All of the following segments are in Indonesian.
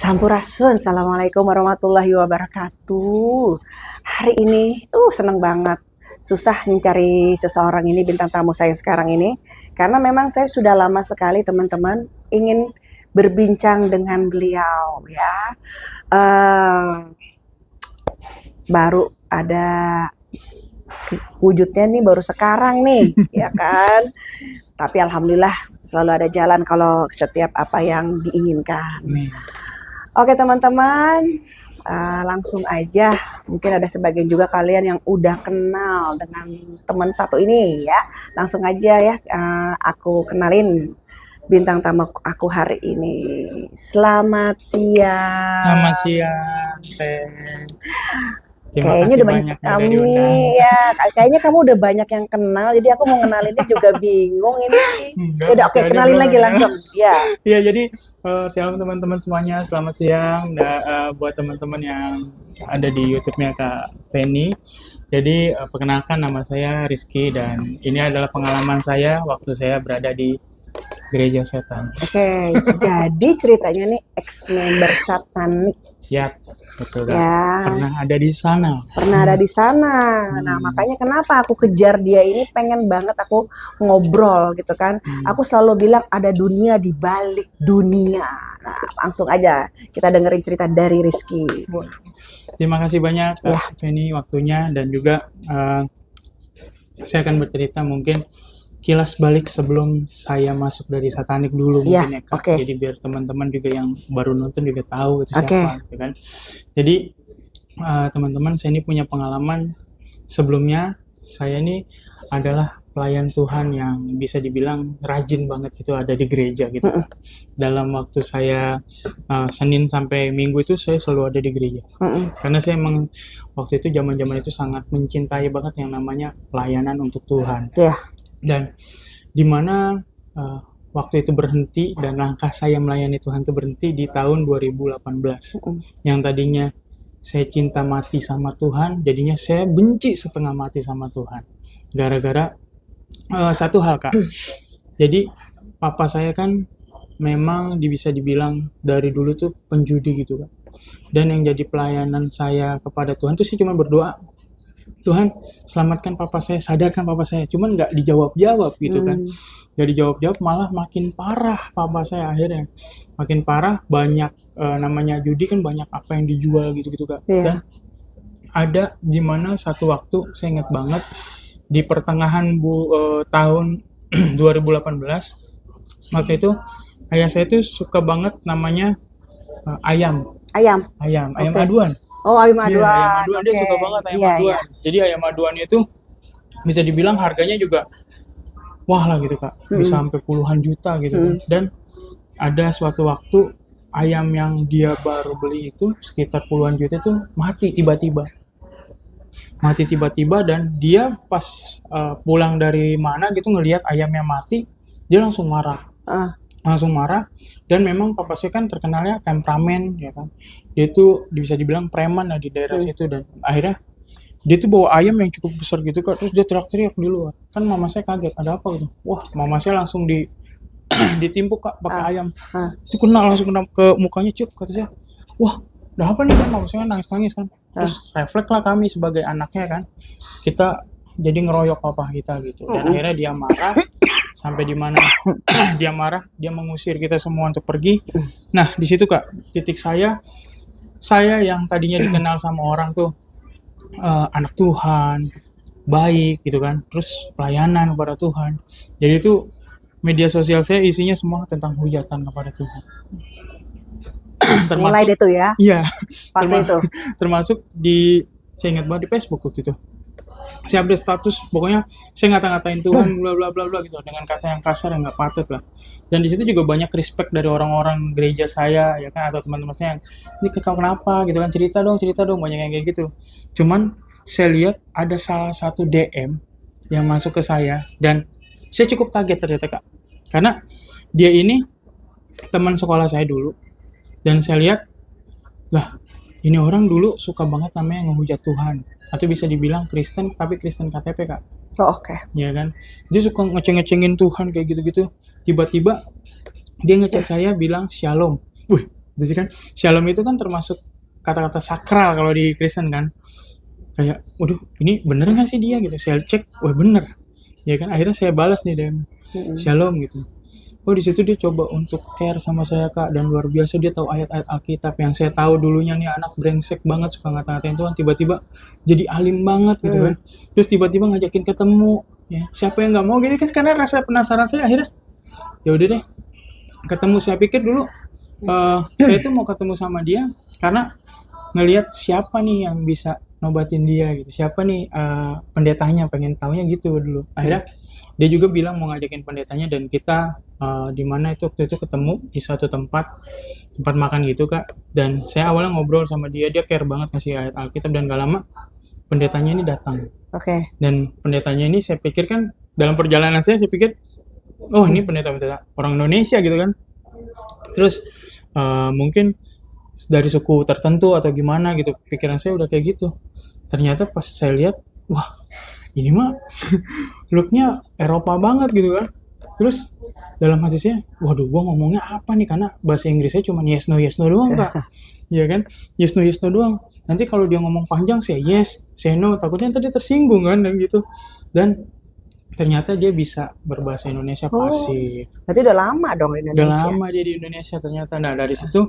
Sampurasun, Assalamualaikum warahmatullahi wabarakatuh. Hari ini, seneng banget. Susah mencari seseorang ini, bintang tamu saya sekarang ini. Karena memang saya sudah lama sekali teman-teman ingin berbincang dengan beliau ya. Eh, Baru ada wujudnya nih baru sekarang nih, ya kan? Tapi alhamdulillah selalu ada jalan kalau setiap apa yang diinginkan. Oke teman-teman, langsung aja. Mungkin ada sebagian juga kalian yang udah kenal dengan teman satu ini ya. Langsung aja ya, aku kenalin bintang tamu aku hari ini. Selamat siang. Selamat siang, Teh. Terima Kayaknya kasih udah banyak banyak nih udah kamu diundang. nih ya. Kayaknya kamu udah banyak yang kenal. Jadi aku mau ngenalinnya juga bingung ini. Enggak, Ya udah, masih oke, ada kenalin belum lagi ya? langsung. Ya. Iya, jadi shalom teman-teman semuanya. Selamat siang buat teman-teman yang ada di YouTube-nya Kak Feni. Jadi perkenalkan nama saya Rizky dan ini adalah pengalaman saya waktu saya berada di gereja setan. Oke, jadi ceritanya nih ex-member satanik Ya, betul Kak. ya. Pernah ada di sana. Pernah ada di sana. Nah, makanya kenapa aku kejar dia ini, pengen banget aku ngobrol gitu kan. Aku selalu bilang ada dunia di balik dunia. Nah, langsung aja kita dengerin cerita dari Rizky. Terima kasih banyak Ya. Kak Feni waktunya dan juga saya akan bercerita mungkin kilas balik sebelum saya masuk dari satanik dulu Ya, mungkin ya Kak. oke. Jadi biar teman-teman juga yang baru nonton juga tahu itu Oke. siapa gitu kan. Jadi teman-teman, saya ini punya pengalaman sebelumnya. Saya ini adalah pelayan Tuhan yang bisa dibilang rajin banget gitu ada di gereja gitu Kak. Dalam waktu saya Senin sampai Minggu itu saya selalu ada di gereja. Karena saya emang waktu itu zaman-zaman itu sangat mencintai banget yang namanya pelayanan untuk Tuhan. Ya. Dan dimana waktu itu berhenti dan langkah saya melayani Tuhan itu berhenti di tahun 2018. Yang tadinya saya cinta mati sama Tuhan, jadinya saya benci setengah mati sama Tuhan. Gara-gara satu hal Kak. Jadi papa saya kan memang bisa dibilang dari dulu tuh penjudi gitu Kak. Dan yang jadi pelayanan saya kepada Tuhan tuh sih cuma berdoa, Tuhan selamatkan papa saya, sadarkan papa saya, cuman nggak dijawab-jawab gitu kan. Nggak dijawab-jawab, malah makin parah papa saya akhirnya. Makin parah, banyak namanya judi kan banyak apa yang dijual gitu-gitu Kak. Iya. Dan ada di mana satu waktu, saya ingat banget, di pertengahan tahun 2018, waktu itu ayah saya tuh suka banget namanya ayam Ayam. Oke. aduan. Oh, ayam Iya, ayam aduan. aduan Oke. dia suka banget ayam Iya, aduan. iya. Jadi ayam aduan itu bisa dibilang harganya juga wah lah gitu Kak. Bisa sampai puluhan juta gitu kan. Dan ada suatu waktu ayam yang dia baru beli itu sekitar puluhan juta itu mati tiba-tiba. Mati tiba-tiba dan dia pas pulang dari mana gitu ngelihat ayamnya mati, dia langsung marah. Langsung marah. Dan memang papa saya kan terkenalnya temperamen ya kan. Dia tuh bisa dibilang preman lah di daerah situ dan akhirnya dia tuh bawa ayam yang cukup besar gitu Kak, terus dia teriak-teriak di luar. Kan mama saya kaget, ada apa gitu. Wah, mama saya langsung ditimpuk Kak pakai ayam. Itu langsung kena ke mukanya cuk kata saya. Wah, udah apa nih kan, mama saya nangis-nangis kan. Terus refleks lah kami sebagai anaknya kan. Kita jadi ngeroyok papa kita gitu. Dan akhirnya dia marah sampai di mana dia marah, dia mengusir kita semua untuk pergi. Nah, di situ Kak, titik saya yang tadinya dikenal sama orang tuh anak Tuhan, baik gitu kan, terus pelayanan kepada Tuhan. Jadi itu media sosial saya isinya semua tentang hujatan kepada Tuhan. Mulai deh tuh ya. Iya. Pas itu. Termasuk saya ingat banget di Facebook waktu itu. Saya update status, pokoknya saya ngata-ngatain Tuhan bla bla bla bla gitu dengan kata yang kasar yang nggak patut lah. Dan di situ juga banyak respect dari orang-orang gereja saya ya kan, atau teman-teman saya yang ini kau kenapa gitu kan, cerita dong banyak yang kayak gitu. Cuman saya lihat ada salah satu DM yang masuk ke saya dan saya cukup kaget ternyata Kak, karena dia ini teman sekolah saya dulu dan saya lihat lah ini orang dulu suka banget namanya ngehujat Tuhan, atau bisa dibilang Kristen tapi Kristen KTP Kak. Oh, oke. Ya kan, dia suka ngeceng-ngecengin Tuhan kayak gitu-gitu. Tiba-tiba dia ngechat saya bilang shalom. Wih, Jadi kan shalom itu kan termasuk kata-kata sakral kalau di Kristen kan. Kayak, waduh, ini bener nggak sih dia gitu? Saya cek, wah bener. Ya kan, akhirnya saya balas nih DM, shalom gitu. Oh di situ dia coba untuk care sama saya kak, dan luar biasa dia tahu ayat-ayat Alkitab yang saya tahu dulunya nih anak brengsek banget suka ngata-ngatain Tuhan, tiba-tiba jadi alim banget gitu kan. Terus tiba-tiba ngajakin ketemu, ya siapa yang nggak mau gitu kan, karena rasa penasaran saya akhirnya ya udah deh ketemu. Saya pikir dulu saya tuh mau ketemu sama dia karena ngelihat siapa nih yang bisa nobatin dia gitu, siapa nih pendetanya, pengen taunya gitu dulu. Akhirnya dia juga bilang mau ngajakin pendetanya, dan kita di mana itu waktu itu ketemu di satu tempat makan gitu kak. Dan saya awalnya ngobrol sama dia care banget ngasih ayat Alkitab, dan gak lama pendetanya ini datang. Oke. Dan pendetanya ini saya pikir kan, dalam perjalanan saya pikir, oh ini pendeta orang Indonesia gitu kan. Terus mungkin dari suku tertentu atau gimana gitu, pikiran saya udah kayak gitu. Ternyata pas saya lihat, wah ini mah looknya Eropa banget gitu kan. Terus dalam hati saya, waduh gua ngomongnya apa nih, karena bahasa Inggrisnya cuma yes no doang kak. Iya kan, yes no doang. Nanti kalau dia ngomong panjang saya yes, saya no, takutnya tadi tersinggung kan, dan gitu. Dan ternyata dia bisa berbahasa Indonesia pasif. Berarti udah lama dong Indonesia. Udah lama dia di Indonesia ternyata. Nah dari situ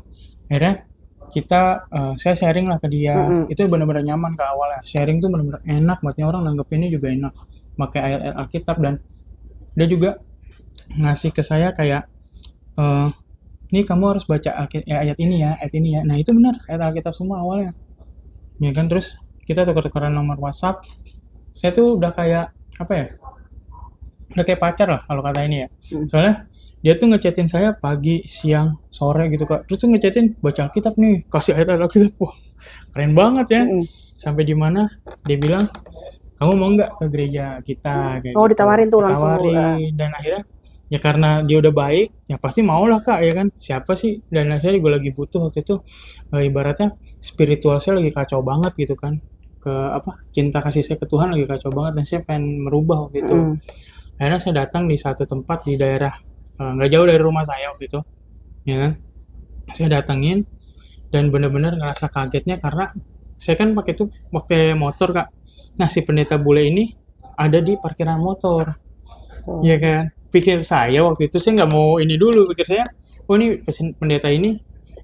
akhirnya kita saya sharing lah ke dia. Itu benar-benar nyaman ke awalnya. Sharing tuh benar-benar enak, buatnya orang nanggepinnya juga enak, pakai ayat-ayat Alkitab. Dan dia juga ngasih ke saya kayak nih kamu harus baca ayat ini ya. Nah itu benar ayat Alkitab semua awalnya ya kan. Terus kita tukar-tukaran nomor WhatsApp. Saya tuh udah kayak apa ya, udah kayak pacar lah kalau kata ini ya. Soalnya dia tuh ngechatin saya pagi, siang, sore gitu kak. Terus tuh ngechatin baca Alkitab nih, kasih ayat Alkitab. Wah keren banget ya. Sampai di mana dia bilang, kamu mau nggak ke gereja kita? Kayak gitu. Ditawarin tuh langsung. Ditawarin. Dan akhirnya ya karena dia udah baik, ya pasti mau lah kak ya kan. Siapa sih? Dan saya juga lagi butuh waktu itu, ibaratnya spiritual saya lagi kacau banget gitu kan. Cinta kasih saya ke Tuhan lagi kacau banget, dan saya pengen merubah waktu itu. Akhirnya saya datang di satu tempat di daerah nggak jauh dari rumah saya waktu itu, ya kan. Saya datengin dan benar-benar ngerasa kagetnya karena saya kan pakai motor kak. Nah si pendeta bule ini ada di parkiran motor, ya kan. Pikir saya waktu itu, saya nggak mau ini dulu, pikir saya, oh ini pendeta ini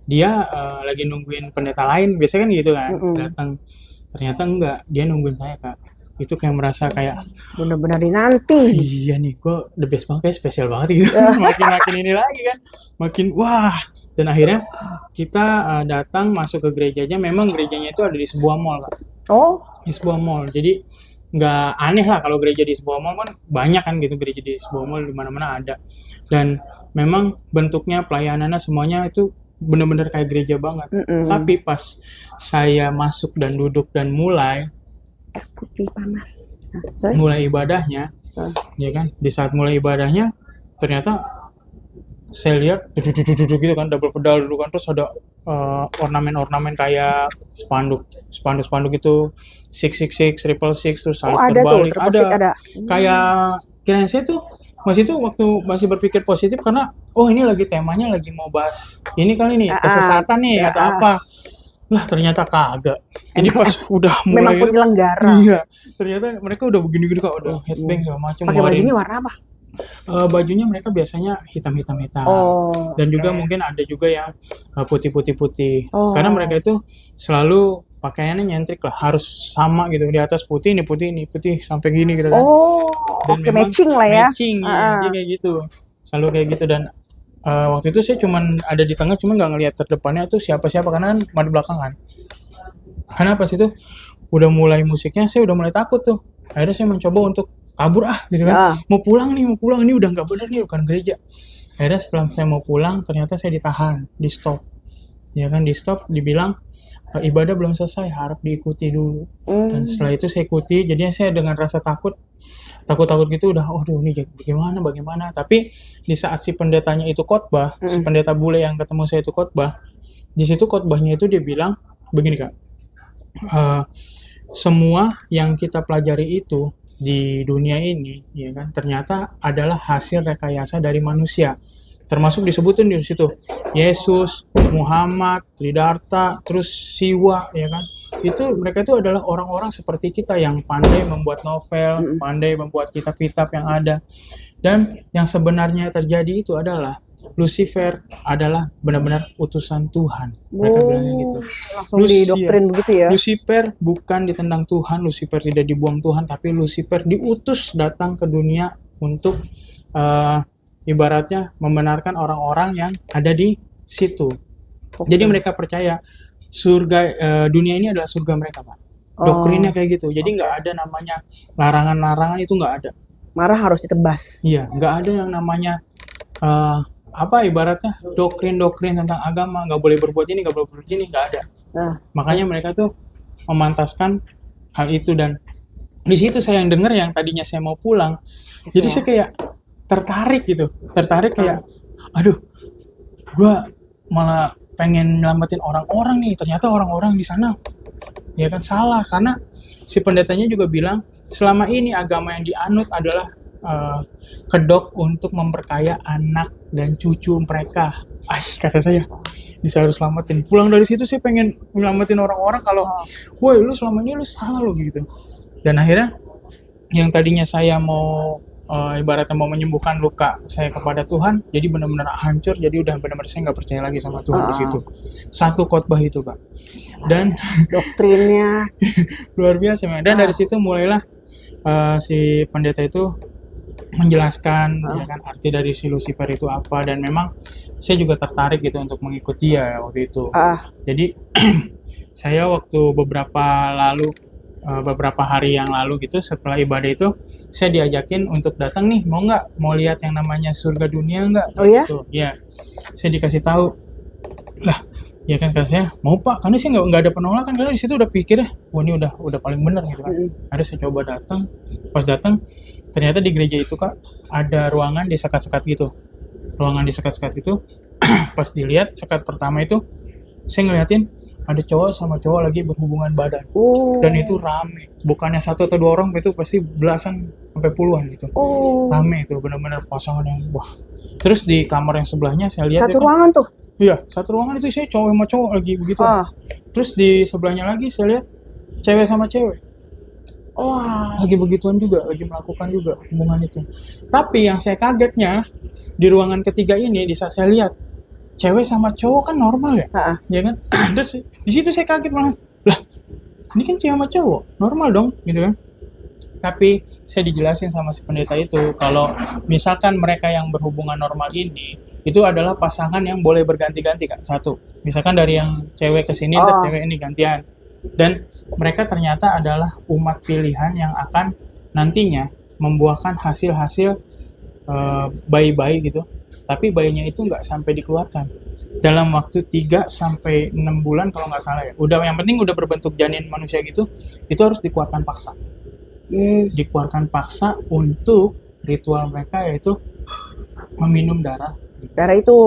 dia lagi nungguin pendeta lain, biasanya kan gitu kan. Datang, ternyata enggak, dia nungguin saya kak. Itu kayak merasa kayak bener-bener dinanti. Iya nih, gue the best banget, kayak spesial banget gitu. makin ini lagi kan, makin wah. Dan akhirnya kita datang masuk ke gerejanya. Memang gerejanya itu ada di sebuah mall kak. Di sebuah mall. Jadi nggak aneh lah kalau gereja di sebuah mall, kan banyak kan gitu gereja di sebuah mall, di mana-mana ada. Dan memang bentuknya, pelayanannya, semuanya itu benar-benar kayak gereja banget. Tapi pas saya masuk dan duduk dan mulai putih panas. Mulai ibadahnya, ya kan. Di saat mulai ibadahnya, ternyata saya lihat gitu kan, double pedal dulu kan. Terus ada ornamen-ornamen kayak spanduk itu 666, 666, terus salib terbalik. Ada. Kayak kirain saya tuh waktu masih berpikir positif karena ini lagi temanya lagi mau bahas ini kali nih, kesesatan nih atau apa. Lah ternyata kagak. Jadi pas udah mulai memang penyelenggara. Iya, ternyata mereka udah begini-gini kak, udah headbang segala macam. Pakai bajunya warna apa? Bajunya mereka biasanya hitam. Dan juga mungkin ada juga yang putih. Karena mereka itu selalu pakaiannya nyentrik lah, harus sama gitu. Di atas putih, ini putih sampai gini gitu kan. Dan matching lah ya. Matching, ya, kayak gitu. Selalu kayak gitu. Dan waktu itu saya cuman ada di tengah, cuman nggak ngelihat terdepannya tuh siapa-siapa karena kan di belakang kan. Karena pas itu udah mulai musiknya, saya udah mulai takut tuh. Akhirnya saya mencoba untuk kabur gitu kan. Mau pulang ini udah nggak benar nih, bukan gereja. Akhirnya setelah saya mau pulang, ternyata saya ditahan, di stop. Ya kan, di stop, dibilang ibadah belum selesai, harap diikuti dulu. Dan setelah itu saya ikuti, jadinya saya dengan rasa takut gitu udah, ini bagaimana. Tapi di saat si pendetanya itu khotbah, si pendeta bule yang ketemu saya itu khotbah, di situ khotbahnya itu dia bilang begini kak, semua yang kita pelajari itu di dunia ini, ya kan, ternyata adalah hasil rekayasa dari manusia. termasuk disebutin di situ Yesus, Muhammad, Tridharta, terus Siwa, ya kan? Itu mereka itu adalah orang-orang seperti kita yang pandai membuat novel, pandai membuat kitab-kitab yang ada. Dan yang sebenarnya terjadi itu adalah Lucifer adalah benar-benar utusan Tuhan. Mereka bilangnya gitu. Langsung didoktrin begitu ya. Lucifer bukan ditendang Tuhan, Lucifer tidak dibuang Tuhan, tapi Lucifer diutus datang ke dunia untuk ibaratnya membenarkan orang-orang yang ada di situ. Jadi mereka percaya surga dunia ini adalah surga mereka, Pak. Doktrinnya kayak gitu. Jadi nggak ada namanya larangan-larangan, itu nggak ada. Marah harus ditebas. Iya, nggak ada yang namanya ibaratnya doktrin-doktrin tentang agama, nggak boleh berbuat ini, nggak boleh berbuat ini, nggak ada. Makanya mereka tuh memantaskan hal itu, dan di situ saya yang dengar yang tadinya saya mau pulang, jadi saya kayak tertarik kayak, aduh, gue malah pengen nyelamatin orang-orang nih, ternyata orang-orang di sana ya kan salah, karena si pendetanya juga bilang selama ini agama yang dianut adalah kedok untuk memperkaya anak dan cucu mereka. Kata saya, ini saya harus selamatin. Pulang dari situ saya pengen nyelamatin orang-orang kalau, woi lu selama ini lu salah lo gitu. Dan akhirnya yang tadinya saya mau ibaratnya mau menyembuhkan luka saya kepada Tuhan, jadi benar-benar hancur. Jadi udah benar-benar saya nggak percaya lagi sama Tuhan di situ. Satu khotbah itu, Pak. Dan doktrinnya luar biasa. Dan dari situ mulailah si pendeta itu menjelaskan ya kan arti dari si Lucifer itu apa, dan memang saya juga tertarik gitu untuk mengikuti dia waktu itu. Jadi saya waktu beberapa hari yang lalu gitu setelah ibadah itu saya diajakin untuk datang nih, mau lihat yang namanya surga dunia nggak? Oh ya? Gitu. Ya, saya dikasih tahu lah. Ya kan, kata saya mau Pak, karena sih nggak ada penolakan, karena di situ udah pikirnya, wah ini udah paling benar gitu kan. Ada saya coba datang, pas datang ternyata di gereja itu Kak ada ruangan disekat-sekat gitu. Ruangan disekat-sekat itu pas dilihat sekat pertama itu saya ngeliatin ada cowok sama cowok lagi berhubungan badan. Dan itu rame, bukannya satu atau dua orang, itu pasti belasan sampai puluhan gitu. Rame itu, benar-benar pasangan yang wah. Terus di kamar yang sebelahnya saya lihat satu ruangan tuh. Iya, satu ruangan itu saya cowok sama cowok lagi begitu. Terus di sebelahnya lagi saya lihat cewek sama cewek. Lagi begituan juga, lagi melakukan juga hubungan itu. Tapi yang saya kagetnya di ruangan ketiga ini, di saat saya lihat cewek sama cowok kan normal ya, ya kan? Terus di situ saya kaget malah, lah ini kan cewek sama cowok, normal dong, gitu kan? Tapi saya dijelasin sama si pendeta itu kalau misalkan mereka yang berhubungan normal ini itu adalah pasangan yang boleh berganti-ganti Kak. Satu, misalkan dari yang cewek ke sini, cewek ini gantian. Dan mereka ternyata adalah umat pilihan yang akan nantinya membuahkan hasil-hasil bayi-bayi gitu. Tapi bayinya itu nggak sampai dikeluarkan dalam waktu 3 sampai 6 bulan kalau nggak salah ya. Udah, yang penting udah berbentuk janin manusia gitu, itu harus dikeluarkan paksa. Dikeluarkan paksa untuk ritual mereka, yaitu meminum darah itu.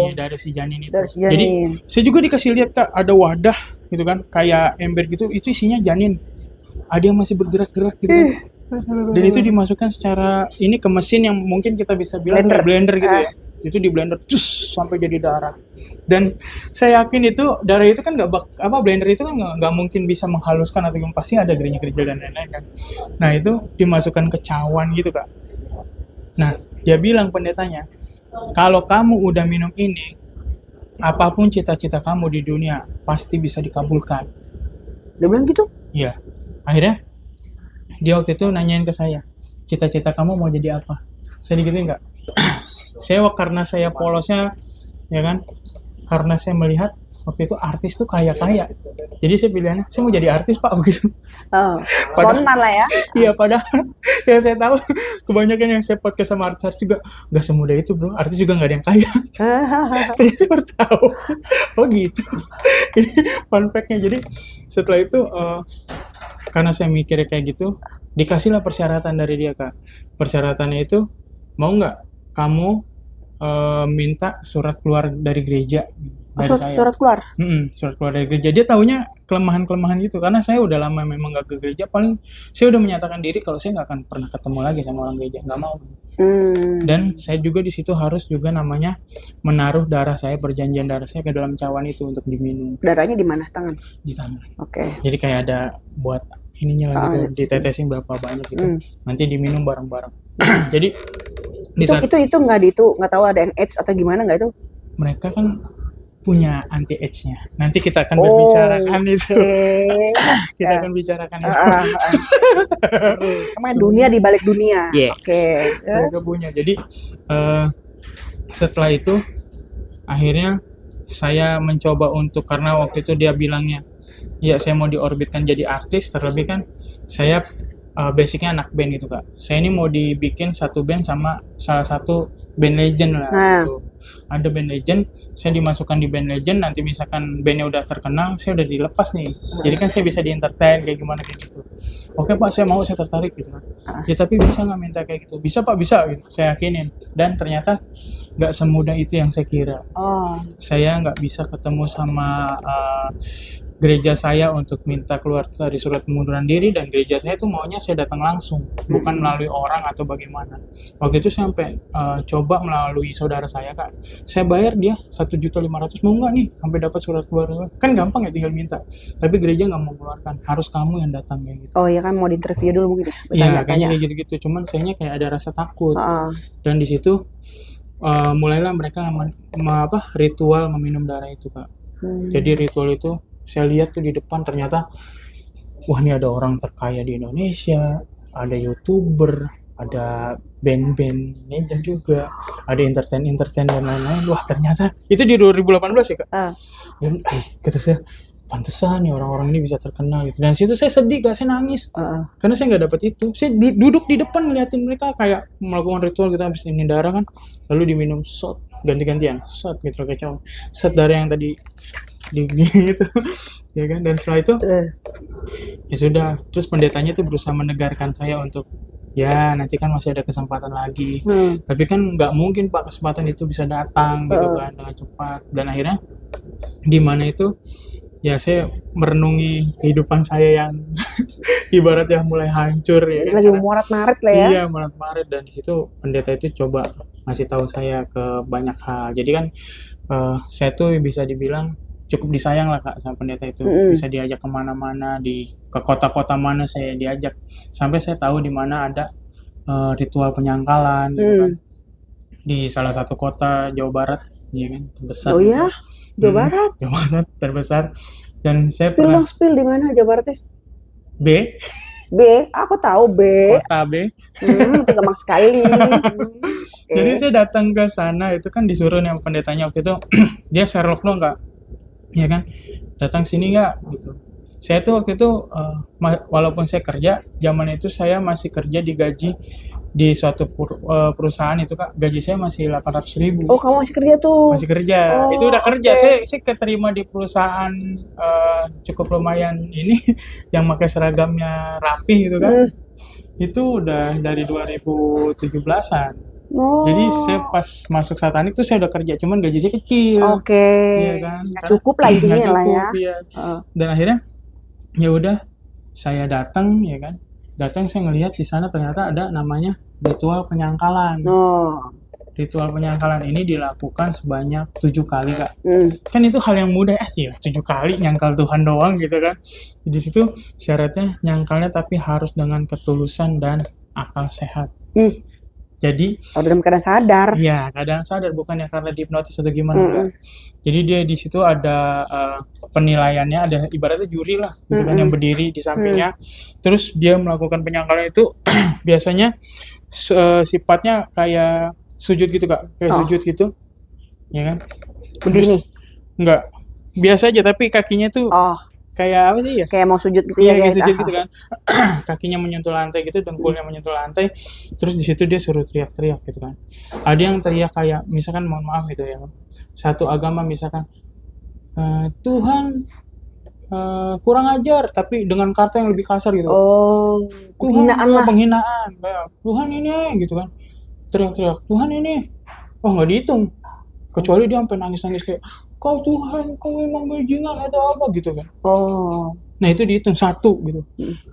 Iya, dari si janin itu. Jadi saya juga dikasih lihat Kak, ada wadah gitu kan, kayak ember gitu, itu isinya janin. Ada yang masih bergerak-gerak gitu kan. Dan itu dimasukkan secara ini ke mesin yang mungkin kita bisa bilang kayak blender gitu ya. Itu di blender sampai jadi darah. Dan saya yakin itu darah itu kan blender itu kan nggak mungkin bisa menghaluskan atau pasti ada geril-geril dan lain-lain kan. Nah itu dimasukkan ke cawan gitu Kak. Nah dia bilang pendetanya, kalau kamu udah minum ini, apapun cita-cita kamu di dunia pasti bisa dikabulkan. Dia bilang gitu? Iya. Akhirnya dia waktu itu nanyain ke saya, cita-cita kamu mau jadi apa? Saya digituin nggak? Karena saya polosnya, ya kan? Karena saya melihat waktu itu artis tuh kaya. Jadi saya pilihannya, saya mau jadi artis Pak, begitu. Spontan lah ya. Iya, padahal yang saya tahu kebanyakan yang saya podcast sama artis juga nggak semudah itu bro. Artis juga nggak ada yang kaya. Ternyata baru tahu. Oh gitu. Ini fun fact-nya. Jadi setelah itu karena saya mikirnya kayak gitu, dikasihlah persyaratan dari dia Kak. Persyaratannya itu, mau nggak kamu minta surat keluar dari gereja dari saya. Surat keluar? Surat keluar dari gereja. Dia taunya kelemahan-kelemahan gitu, karena saya udah lama memang nggak ke gereja. Paling saya udah menyatakan diri kalau saya nggak akan pernah ketemu lagi sama orang gereja, nggak mau. Dan saya juga di situ harus juga namanya menaruh darah saya, perjanjian darah saya ke dalam cawan itu untuk diminum Darahnya di mana? Tangan. di tangan. Oke. Jadi kayak ada buat ininya lah gitu, ditetesin berapa banyak gitu, nanti diminum bareng-bareng. Jadi di saat Itu nggak tahu ada yang AIDS atau gimana nggak itu? mereka kan punya anti AIDS-nya. Nanti kita akan berbicarakan itu. Kita akan bicarakan itu. Namanya dunia di balik dunia. Yes. Oke. Mereka punya. Jadi setelah itu akhirnya saya mencoba untuk, karena waktu itu dia bilangnya ya saya mau diorbitkan jadi artis, terlebih kan saya basicnya anak band gitu Kak. Saya ini mau dibikin satu band sama salah satu band legend lah gitu. Ada band legend, saya dimasukkan di band legend, nanti misalkan bandnya udah terkenal, saya udah dilepas nih. Jadi kan saya bisa di-entertain kayak gimana kayak gitu. Oke Pak, saya mau, saya tertarik gitu kan. Ya tapi bisa nggak minta kayak gitu? Bisa Pak, bisa gitu. Saya yakinin. Dan ternyata nggak semudah itu yang saya kira. Saya nggak bisa ketemu sama gereja saya untuk minta keluar dari surat pengunduran diri, dan gereja saya tuh maunya saya datang langsung, bukan melalui orang atau bagaimana. Waktu itu saya sampai coba melalui saudara saya Kak, saya bayar dia 1.500.000, mau nggak nih sampai dapat surat keluar, kan gampang ya tinggal minta, tapi gereja nggak mau mengeluarkan, harus kamu yang datang kayak gitu. Oh iya kan, mau diinterview dulu mungkin ya? Iya kayaknya kayak gitu-gitu, cuman sayanya kayak ada rasa takut. Dan di situ mulailah mereka ritual meminum darah itu Kak. Jadi ritual itu saya lihat tuh di depan, ternyata wah ini ada orang terkaya di Indonesia, ada YouTuber, ada band-band legend juga, ada entertain dan lain-lain. Wah ternyata itu di 2018 ya Kak. Dan kata saya, pantesan nih orang-orang ini bisa terkenal gitu. Dan situ saya sedih Kak, saya nangis karena saya nggak dapat itu. Saya duduk di depan ngeliatin mereka kayak melakukan ritual gitu, habis ini darah kan, lalu diminum shot ganti-gantian, shot gitu kayak cowok, shot darah yang tadi di gitu ya kan. Dan setelah itu ya sudah, terus pendetanya tuh berusaha menegarkan saya untuk ya nanti kan masih ada kesempatan lagi, tapi kan nggak mungkin Pak kesempatan itu bisa datang gitu kan dengan cepat. Dan akhirnya di mana itu ya saya merenungi kehidupan saya yang ibarat yang mulai hancur ya kan, lagi morat-marit lah ya. Iya, morat-marit. Dan di situ pendeta itu coba ngasih tahu saya ke banyak hal. Jadi kan saya tuh bisa dibilang cukup disayang lah Kak sama pendeta itu. Bisa diajak kemana-mana, ke kota-kota mana saya diajak, sampai saya tahu di mana ada ritual penyangkalan gitu kan, di salah satu kota Jawa Barat ya kan, terbesar. Oh ya, Jawa Barat. Jawa Barat terbesar. Dan saya spill di mana Jawa Baratnya? B, aku tahu B. Kota B. Gampang sekali. Jadi saya datang ke sana itu kan disuruh nih pendetanya waktu itu dia Sherlock dong Kak, ya kan, datang sini nggak gitu. Saya tuh waktu itu walaupun saya kerja, zaman itu saya masih kerja digaji di suatu perusahaan itu Kak, gaji saya masih 800.000. Oh kamu masih kerja tuh? Masih kerja, itu udah kerja. Saya keterima di perusahaan cukup lumayan ini yang pakai seragamnya rapi gitu kan. Itu udah dari 2017-an. Jadi saya pas masuk Satanik tuh saya udah kerja, cuman gaji saya kecil. Iya kan? Nggak cukup lah intinya lah ya. Dan akhirnya ya udah saya datang ya kan. Datang saya ngelihat di sana ternyata ada namanya ritual penyangkalan. Ritual penyangkalan ini dilakukan sebanyak 7 kali Kak. Kan itu hal yang mudah ya, 7 kali nyangkal Tuhan doang gitu kan. Di situ syaratnya nyangkalnya tapi harus dengan ketulusan dan akal sehat. Jadi dalam keadaan sadar. Iya, keadaan sadar, bukan yang karena dihipnotis atau gimana enggak. Jadi dia di situ ada penilaiannya, ada ibaratnya juri lah gitu kan yang berdiri di sampingnya. Terus dia melakukan penyangkalan itu biasanya sifatnya kayak sujud gitu Kak, kayak sujud gitu. Ya kan? Begini. Enggak. Biasa aja tapi kakinya tuh kayak apa sih ya? Kayak mau sujud gitu ya. Kayak sujud gitu kan. Kakinya menyentuh lantai gitu, dengkulnya menyentuh lantai. Terus di situ dia suruh teriak-teriak gitu kan. Ada yang teriak kayak misalkan mohon maaf gitu ya. Satu agama misalkan Tuhan kurang ajar tapi dengan kata yang lebih kasar gitu. Penghinaan lah. Penghinaan. Kayak Tuhan ini gitu kan. Teriak-teriak, Tuhan ini. Oh, enggak dihitung. Kecuali dia sampai nangis-nangis kayak, kau Tuhan, kau memang bajingan atau apa gitu kan. Oh. Nah itu dihitung 1 gitu,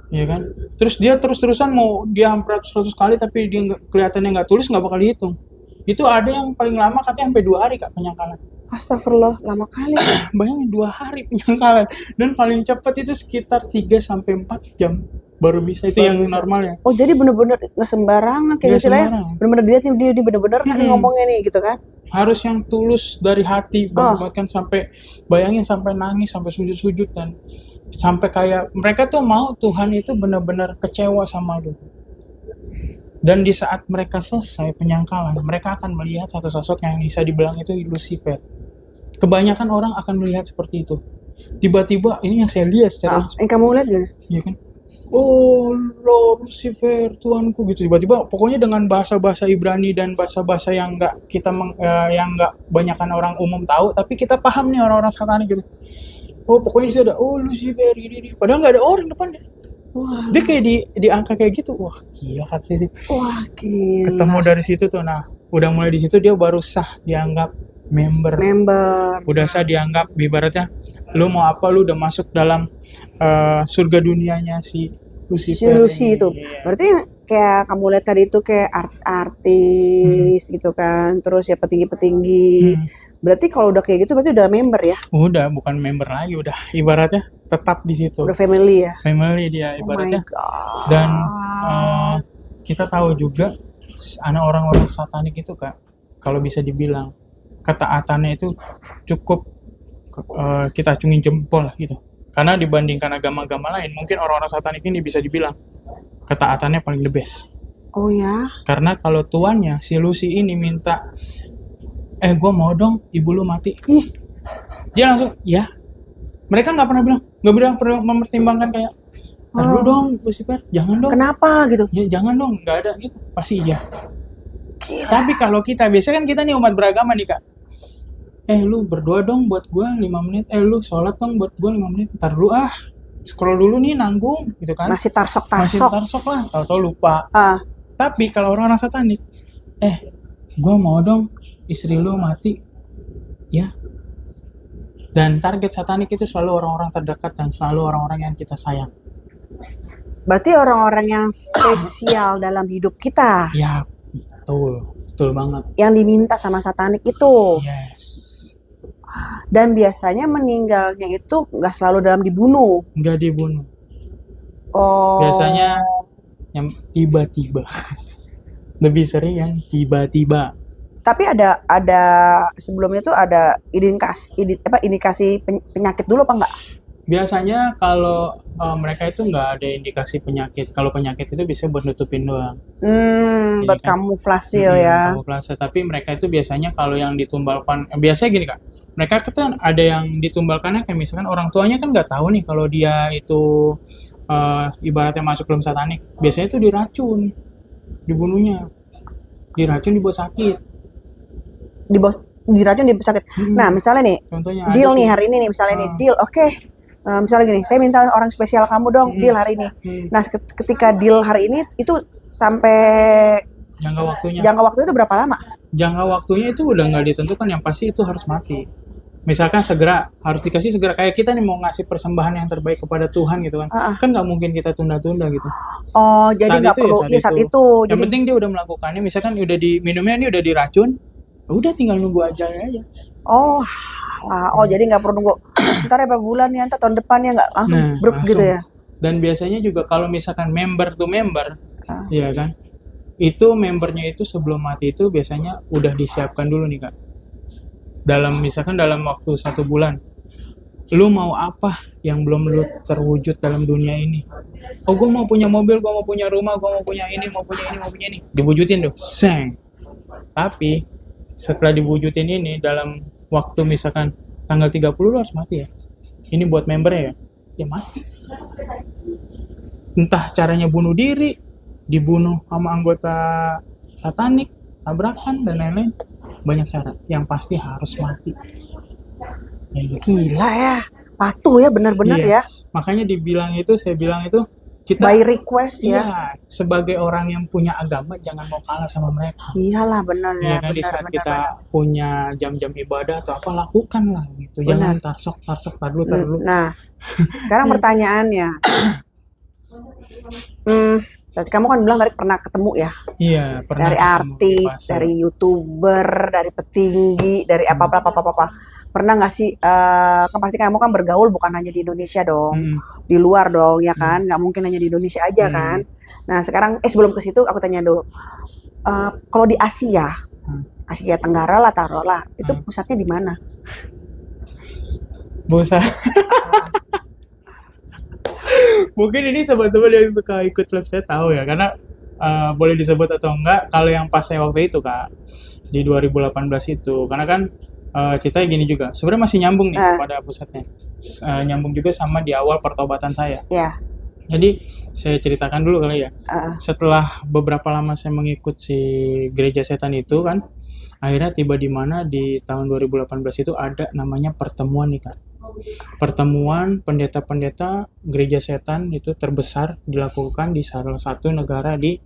ya kan. Terus dia terus-terusan mau dia hampir 100 kali tapi dia kelihatannya nggak tulus, nggak bakal dihitung. Itu ada yang paling lama katanya sampai 2 hari Kak penyangkalan. Astagfirullah, lama kali. Bayangin 2 hari penyangkalan, dan paling cepat itu sekitar 3-4 jam baru bisa, itu yang normalnya. Oh, jadi bener-bener nggak sembarangan kayak Nggak gitu lah ya. sembarangan. Bener-bener dia bener-bener kan ngomongnya nih gitu kan. Harus yang tulus dari hati banget kan, sampai bayangin sampai nangis, sampai sujud-sujud, dan sampai kayak mereka tuh mau Tuhan itu benar-benar kecewa sama lu. Dan di saat mereka selesai penyangkalan, mereka akan melihat satu sosok yang bisa dibilang itu Lucifer. Kebanyakan orang akan melihat seperti itu. Tiba-tiba ini yang saya lihat secara Yang kamu lihat gimana? iya kan? Oh, Lord Lucifer, Tuanku gitu. Tiba-tiba pokoknya dengan bahasa-bahasa Ibrani dan bahasa-bahasa yang nggak yang nggak banyakan orang umum tahu, tapi kita paham nih orang-orang satanik gitu. Oh, pokoknya sih ada, oh Lucifer gini. Padahal nggak ada orang depannya. Wah, Dia kayak di angka kayak gitu. Wah, gila kata sih. wah gila. Ketemu dari situ tuh. Nah, udah mulai di situ dia baru sah dianggap member. Udah sah dianggap, ibaratnya lu mau apa, lu udah masuk dalam surga dunianya si Si Lucifer. Lucy itu. Iya. Berarti kayak kamu lihat tadi itu kayak artis-artis gitu kan. Terus ya petinggi-petinggi. Berarti kalau udah kayak gitu berarti udah member ya? Udah bukan member lagi, udah ibaratnya tetap di situ. Udah family ya? Family dia Oh my ibaratnya. god. Dan kita tahu juga anak orang-orang satanik itu Kak, kalau bisa dibilang ketaatannya itu cukup kita acungin jempol lah gitu. Karena dibandingkan agama-agama lain, mungkin orang-orang satanik ini bisa dibilang ketaatannya paling the best. Oh ya? Karena kalau tuannya, si Lucy ini minta, gue mau dong ibu lu mati. Ih, Dia langsung, ya. Mereka nggak pernah mempertimbangkan kayak, tar dulu dong Lucifer, jangan dong. kenapa gitu? Ya jangan dong, nggak ada gitu. Pasti iya. Tapi kalau kita, biasanya kan kita nih umat beragama nih Kak. Lu berdoa dong buat gue 5 menit. Lu sholat dong buat gue 5 menit. Ntar dulu scroll dulu nih, nanggung gitu kan. Masih Masih tarsok-tarsok. tarsok lah, tahu-tahu lupa. Ah, Tapi kalau orang-orang satanik, gue mau dong istri lu mati, ya. Dan target satanik itu selalu orang-orang terdekat dan selalu orang-orang yang kita sayang. berarti orang-orang yang spesial dalam hidup kita Ya, betul banget. yang diminta sama satanik itu. Yes. Dan biasanya meninggalnya itu nggak selalu dalam dibunuh. Nggak dibunuh. Oh. Biasanya yang tiba-tiba. Lebih sering yang tiba-tiba. Tapi ada sebelumnya tuh ada indikasi penyakit dulu apa enggak? Biasanya kalau mereka itu nggak ada indikasi penyakit. Kalau penyakit itu bisa buat nutupin doang. Buat kan? kamuflase ya. Kamuflase. Tapi mereka itu biasanya kalau yang ditumbalkan, biasanya gini Kak, mereka kan ada yang ditumbalkannya kayak misalkan orang tuanya kan nggak tahu nih kalau dia itu ibaratnya masuk dalam satanik. Biasanya itu diracun, dibunuhnya, diracun dibuat sakit. Diracun dibuat sakit. Nah, misalnya nih, Contohnya deal nih hari ini nih, misalnya nih, deal, oke. Misalnya gini, saya minta orang spesial kamu dong, deal hari ini. Nah, ketika deal hari ini itu sampai jangka waktunya. jangka waktu itu berapa lama? Jangka waktunya itu udah nggak ditentukan, yang pasti itu harus mati. Misalkan harus dikasih segera, kayak kita nih mau ngasih persembahan yang terbaik kepada Tuhan gitu kan. Kan nggak mungkin kita tunda-tunda gitu. Oh, jadi nggak perlu saat itu. Yang penting dia udah melakukannya, misalkan udah minumnya ini udah diracun, udah tinggal nunggu ajalnya aja. Jadi nggak perlu nunggu ntar ya berapa bulan ya, ntar tahun depan ya, nggak langsung bruk gitu ya. Dan biasanya juga kalau misalkan member to member, ya kan, itu membernya itu sebelum mati itu biasanya udah disiapkan dulu nih Kak. Misalkan dalam waktu 1 bulan, lu mau apa yang belum lu terwujud dalam dunia ini? Oh, gue mau punya mobil, gue mau punya rumah, gue mau punya ini, mau punya ini. Diwujudin tuh, seng. Tapi setelah diwujudin ini dalam waktu misalkan tanggal 30 lu harus mati ya. Ini buat membernya ya mati. Entah caranya bunuh diri, dibunuh sama anggota satanik, tabrakan dan lain-lain. Banyak cara. Yang pasti harus mati. Ya, gitu. Gila ya, patuh ya benar-benar ya. Makanya saya bilang itu kita by request ya. iya sebagai orang yang punya agama jangan mau kalah sama mereka. Iyalah benar Ya ya, kan di benar saat benar kita benar. punya jam-jam ibadah atau apa lakukan lah gitu. Jangan tarsok tar dulu. Nah, sekarang pertanyaannya, berarti kamu kan bilang tadi pernah ketemu ya, Iya, pernah dari ketemu di artis, fase. dari youtuber, dari petinggi, dari apa. Pernah nggak sih? Kan pasti kamu kan bergaul bukan hanya di Indonesia dong, Mm, di luar dong, ya kan? Nggak mungkin hanya di Indonesia aja mm, kan? Nah, sekarang sebelum ke situ aku tanya dulu, kalau di Asia, mm. Asia Tenggara lah taruhlah, itu Hmm. pusatnya di mana? Bosan. Mungkin ini teman-teman yang suka ikut live saya tahu ya, karena boleh disebut atau enggak kalau yang pas saya waktu itu Kak di 2018 itu, karena kan ceritanya gini juga, sebenarnya masih nyambung nih kepada pusatnya. Nyambung juga sama di awal pertobatan saya. Ya, Jadi saya ceritakan dulu kali ya. Setelah beberapa lama saya mengikut si gereja setan itu kan, akhirnya tiba di mana di tahun 2018 itu ada namanya pertemuan nih Kak. Pertemuan pendeta-pendeta gereja setan itu terbesar dilakukan di salah satu negara di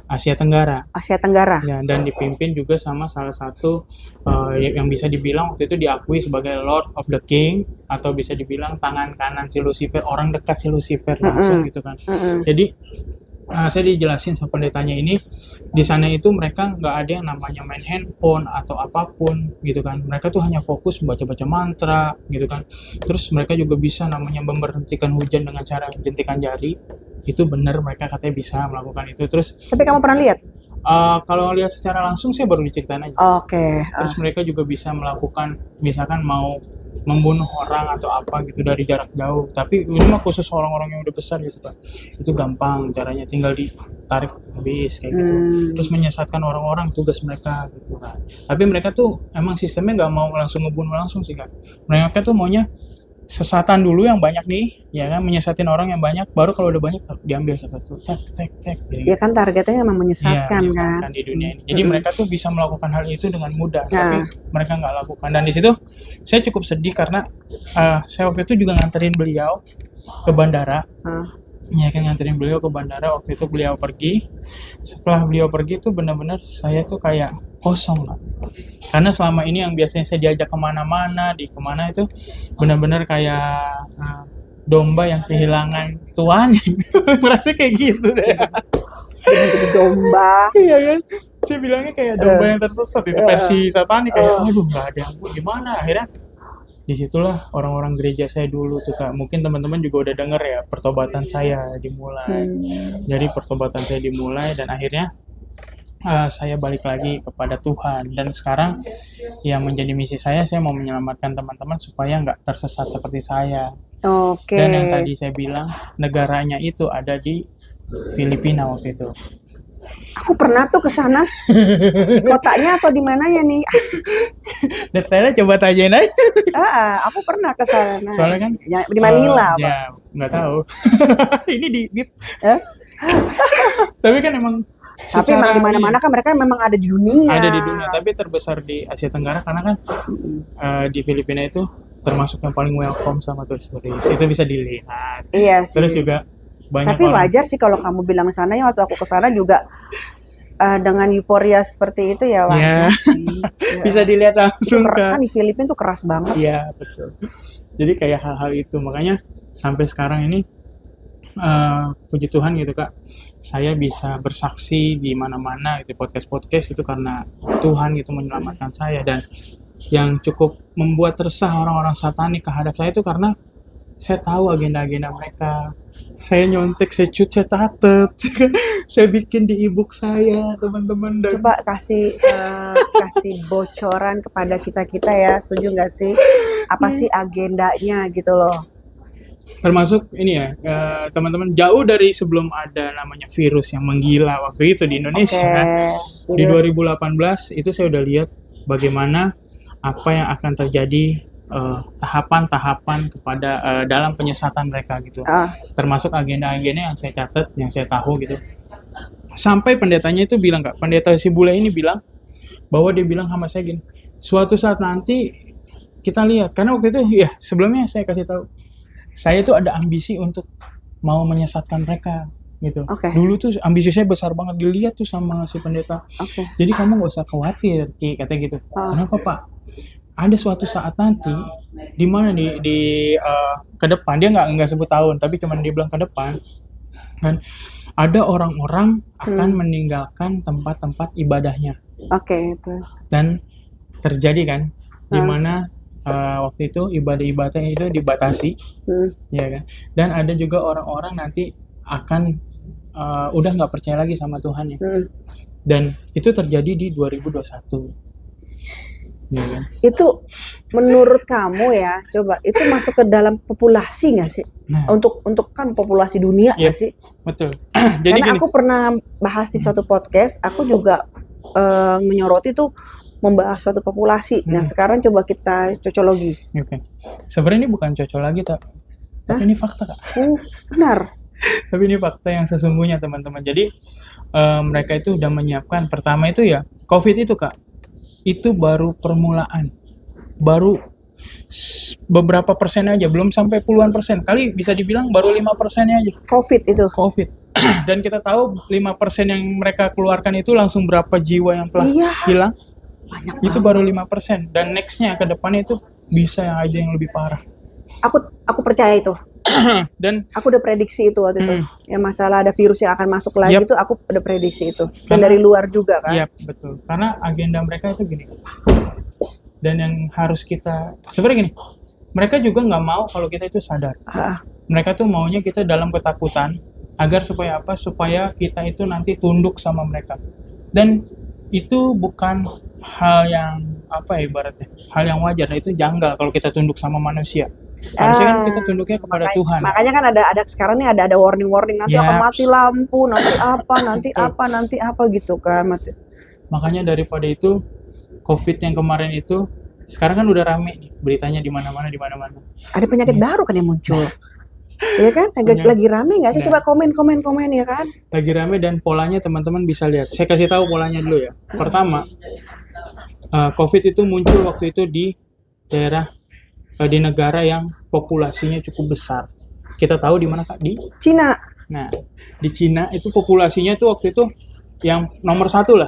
Asia Tenggara. Asia Tenggara. Ya, dan dipimpin juga sama salah satu yang bisa dibilang waktu itu diakui sebagai Lord of the King, atau bisa dibilang tangan kanan si Lucifer, orang dekat si Lucifer langsung gitu kan. Jadi saya dijelasin sama pendetanya ini, di sana itu mereka nggak ada yang namanya main handphone atau apapun gitu kan. Mereka tuh hanya fokus baca-baca mantra gitu kan. Terus mereka juga bisa namanya memberhentikan hujan dengan cara jentikan jari. Itu benar, mereka katanya bisa melakukan itu. Terus Tapi kamu pernah lihat? kalau lihat secara langsung saya baru diceritain aja. Oke. Terus mereka juga bisa melakukan, misalkan mau membunuh orang atau apa gitu dari jarak jauh. Tapi ini mah khusus orang-orang yang udah besar gitu kan. Itu gampang caranya, tinggal ditarik habis kayak gitu. Terus menyesatkan orang-orang, tugas mereka gitu kan. Tapi mereka tuh emang sistemnya nggak mau langsung ngebunuh langsung sih Kak. Mereka tuh maunya sesatan dulu yang banyak nih, ya kan, menyesatin orang yang banyak, baru kalau udah banyak diambil satu-satu, tek gitu. Ya kan targetnya memang menyesatkan Iya, kan. menyesatkan di dunia ini. Jadi mereka tuh bisa melakukan hal itu dengan mudah, tapi mereka nggak lakukan. Dan di situ saya cukup sedih karena saya waktu itu juga nganterin beliau ke bandara. Ya kan, nganterin beliau ke bandara, waktu itu beliau pergi. Setelah beliau pergi tuh benar-benar saya tuh kayak kosong Kak. Karena selama ini yang biasanya saya diajak kemana-mana, di kemana itu benar-benar kayak domba yang kehilangan tuannya. Merasa kayak gitu deh. Jadi domba. Iya kan? Saya bilangnya kayak domba yang tersesat itu, versi satanik, kayak aduh nggak ada yang gimana. Akhirnya disitulah orang-orang gereja saya dulu tuh Kak, mungkin teman-teman juga udah denger ya, pertobatan saya dimulai. Jadi pertobatan saya dimulai dan akhirnya saya balik lagi kepada Tuhan. Dan sekarang yang menjadi misi saya mau menyelamatkan teman-teman supaya nggak tersesat seperti saya. Oke. Dan yang tadi saya bilang negaranya itu ada di Filipina waktu itu. Aku pernah tuh ke sana. Kotanya atau di mananya nih? Detailnya coba tanyain aja. Aku pernah ke sana. Soalnya kan Ya, di Manila, Pak. ya nggak tahu. Ini di bip. Tapi kan emang Tapi emang di mana-mana kan mereka memang ada di dunia. ada di dunia, tapi terbesar di Asia Tenggara karena kan di Filipina itu termasuk yang paling welcome sama turis-turis. Itu bisa dilihat. Iya sih. Terus juga banyak Tapi orang. wajar sih kalau kamu bilang sana, ya waktu aku ke sana juga dengan euforia seperti itu ya wajar sih. Ya. Bisa dilihat langsung kan di Filipina tuh keras banget. Iya, betul. Jadi kayak hal-hal itu, makanya sampai sekarang ini puji Tuhan gitu Kak, saya bisa bersaksi di mana-mana gitu, podcast itu karena Tuhan gitu menyelamatkan saya. Dan yang cukup membuat resah orang-orang satanik terhadap saya itu karena saya tahu agenda-agenda mereka. Saya nyontek, saya cut, saya tatet, saya bikin di e-book saya, teman-teman. Dan Coba kasih bocoran kepada kita ya, setuju nggak sih? Apa sih agendanya gitu loh? termasuk ini ya, teman-teman, jauh dari sebelum ada namanya virus yang menggila waktu itu di Indonesia. Di 2018 itu saya udah lihat bagaimana apa yang akan terjadi, tahapan-tahapan kepada dalam penyesatan mereka gitu. Termasuk agenda-agenda yang saya catat, yang saya tahu gitu. Sampai pendetanya itu bilang Kak, pendeta si bule ini bilang bahwa dia bilang sama saya gini, suatu saat nanti kita lihat, karena waktu itu ya sebelumnya saya kasih tahu, saya itu ada ambisi untuk mau menyesatkan mereka gitu. Oke. Dulu tuh ambisiusnya besar banget, dilihat tuh sama si pendeta. Oke. Jadi kamu nggak usah khawatir, Ki, katanya gitu. Kenapa Pak? Ada suatu saat nanti di mana ke depan, dia nggak sebut tahun, tapi cuma dia bilang ke depan kan, ada orang-orang akan meninggalkan tempat-tempat ibadahnya. Oke, terus. Dan terjadi kan di mana waktu itu ibadah-ibadahnya itu dibatasi, ya kan. Dan ada juga orang-orang nanti akan udah nggak percaya lagi sama Tuhan ya. Dan itu terjadi di 2021. Ya kan? Itu menurut kamu ya, coba itu masuk ke dalam populasi nggak sih? Nah, Untuk kan populasi dunia nggak sih? betul. Jadi Karena gini, aku pernah bahas di suatu podcast, aku juga menyoroti tuh membahas suatu populasi. Nah sekarang coba kita cocologi. oke. Sebenarnya ini bukan cocok lagi tapi ini fakta Kak. Benar. Tapi ini fakta yang sesungguhnya teman-teman. Jadi mereka itu udah menyiapkan. Pertama itu ya COVID itu Kak, itu baru permulaan, baru beberapa persen aja, belum sampai puluhan persen. Kali bisa dibilang baru 5%-nya aja COVID itu. COVID. Dan kita tahu 5% yang mereka keluarkan itu langsung berapa jiwa yang telah hilang. Banyak Itu baru 5%. Dan next-nya ke depannya itu bisa yang ada yang lebih parah. Aku percaya itu. Dan Aku udah prediksi itu waktu itu. Ya masalah ada virus yang akan masuk lagi itu aku udah prediksi itu. Dan Karena- dari luar juga kan. iya betul. Karena agenda mereka itu gini. Dan yang harus kita sebenarnya gini, mereka juga nggak mau kalau kita itu sadar. Mereka tuh maunya kita dalam ketakutan agar supaya apa? Supaya kita itu nanti tunduk sama mereka. Dan itu bukan hal yang apa ya ibaratnya, hal yang wajar. Nah, itu janggal kalau kita tunduk sama manusia. Harusnya kan kita tunduknya kepada Tuhan. Makanya kan ada sekarang nih ada warning nanti akan mati lampu, nanti apa gitu kan mati. Makanya daripada itu COVID yang kemarin itu sekarang kan udah rame nih beritanya di mana-mana. Ada penyakit baru kan yang muncul. Iya kan? Lagi rame nggak sih? Coba komen ya kan? Lagi rame dan polanya teman-teman bisa lihat. Saya kasih tahu polanya dulu ya. Pertama, COVID itu muncul waktu itu di daerah di negara yang populasinya cukup besar. Kita tahu di mana Kak? Di Cina. Nah, di Cina itu populasinya tuh waktu itu yang nomor 1 lah.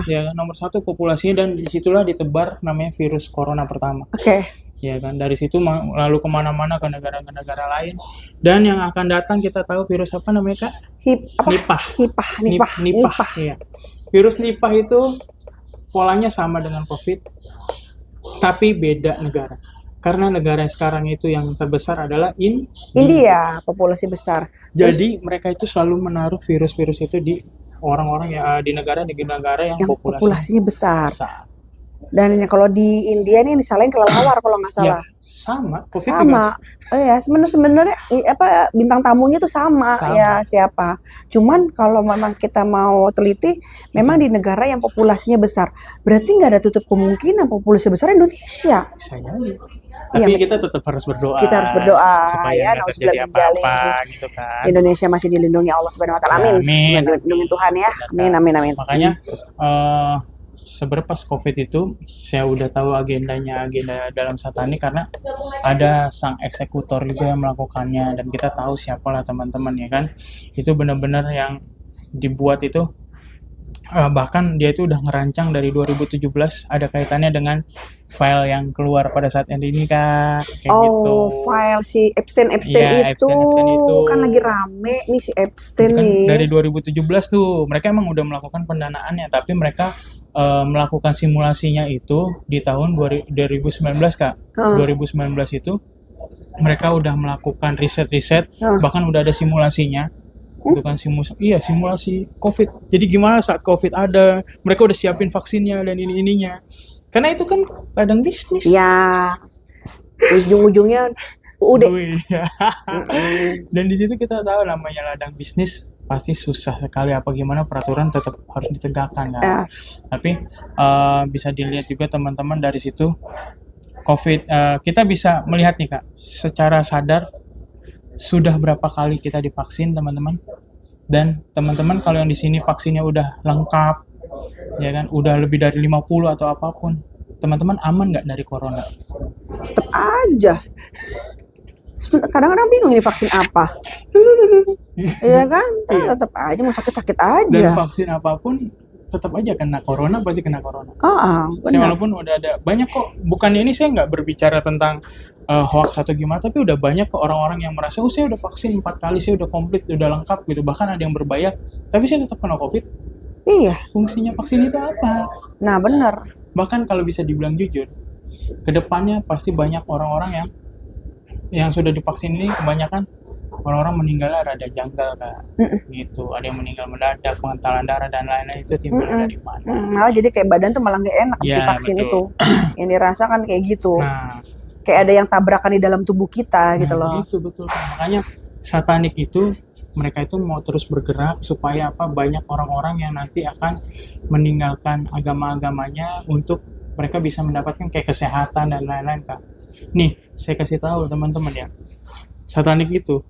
Ya, nomor 1 populasinya, dan disitulah ditebar namanya virus corona pertama. Oke. Ya kan, dari situ lalu kemana-mana ke negara-negara lain. Dan yang akan datang kita tahu virus apa namanya Kak? Nipah. Ya. Virus Nipah itu polanya sama dengan COVID, tapi beda negara. Karena negara yang sekarang itu yang terbesar adalah India, populasi besar. Jadi mereka itu selalu menaruh virus-virus itu di orang-orang di negara yang populasinya besar. Dan kalau di India nih disalahin kelelawar kalau nggak salah. Ya, sama, COVID sama. Ya, sebenarnya bintang tamunya tuh sama ya siapa. Cuman kalau memang kita mau teliti, memang di negara yang populasinya besar. Berarti nggak ada tutup kemungkinan populasi besar Indonesia. Bisa jadi. Tapi kita tetap harus berdoa. Kita harus berdoa supaya nggak terjadi apa-apa gitu kan. Indonesia masih dilindungi Allah Subhanahu Wa Taala. Amin. Dilindungi Tuhan ya. Amin. Makanya sebenarnya pas COVID itu saya udah tahu agenda dalam Satani, karena ada sang eksekutor juga yang melakukannya, dan kita tahu siapalah teman-teman ya kan. Itu benar-benar yang dibuat itu bahkan dia itu udah ngerancang dari 2017, ada kaitannya dengan file yang keluar pada saat ini Kak, kayak gitu. File si Epstein Ya, itu. Epstein itu Kan lagi rame nih si Epstein kan nih. dari 2017 tuh mereka emang udah melakukan pendanaannya, tapi mereka melakukan simulasinya itu di tahun 2019 Kak. 2019 itu mereka udah melakukan riset, bahkan udah ada simulasinya. Itu kan simulasi COVID. Jadi gimana saat COVID ada, mereka udah siapin vaksinnya dan ininya. Karena itu kan ladang bisnis. Ya. Ujung-ujungnya udah. Ya. Dan di situ kita tahu namanya ladang bisnis pasti susah sekali, apa gimana peraturan tetap harus ditegakkan kan. Tapi bisa dilihat juga teman-teman dari situ COVID, kita bisa melihat nih Kak, secara sadar sudah berapa kali kita divaksin teman-teman. Dan teman-teman kalau yang di sini vaksinnya udah lengkap, ya kan, udah lebih dari 50 atau apapun, teman-teman aman nggak dari corona? Tetap aja. Kadang-kadang bingung ini vaksin apa. Iya kan? Iya. Tetap aja mau sakit-sakit Dan aja. vaksin apapun tetap aja kena corona, pasti kena corona. Saya Benar. walaupun udah ada banyak kok, bukannya ini saya nggak berbicara tentang hoax atau gimana, tapi udah banyak kok orang-orang yang merasa, oh saya udah vaksin 4 kali, saya udah komplit, udah lengkap gitu, bahkan ada yang berbayar, tapi saya tetap kena COVID. Iya. Fungsinya vaksin itu apa? Nah, benar. Bahkan kalau bisa dibilang jujur, kedepannya pasti banyak orang-orang yang sudah divaksin ini, kebanyakan orang-orang meninggalnya rada janggal Kak. Gitu, ada yang meninggal mendadak, pengentalan darah dan lain-lain, itu timbulnya dari mana? Malah jadi kayak badan tuh malah nggak enak habis Ya, divaksin betul. itu. Yang dirasakan kayak gitu. Nah, Kayak ada yang tabrakan di dalam tubuh kita gitu loh. itu betul Kak. Makanya satanik itu, mereka itu mau terus bergerak supaya apa, banyak orang-orang yang nanti akan meninggalkan agama-agamanya untuk mereka bisa mendapatkan kayak kesehatan dan lain-lain Kak. Nih, saya kasih tahu teman-teman ya, satanik itu,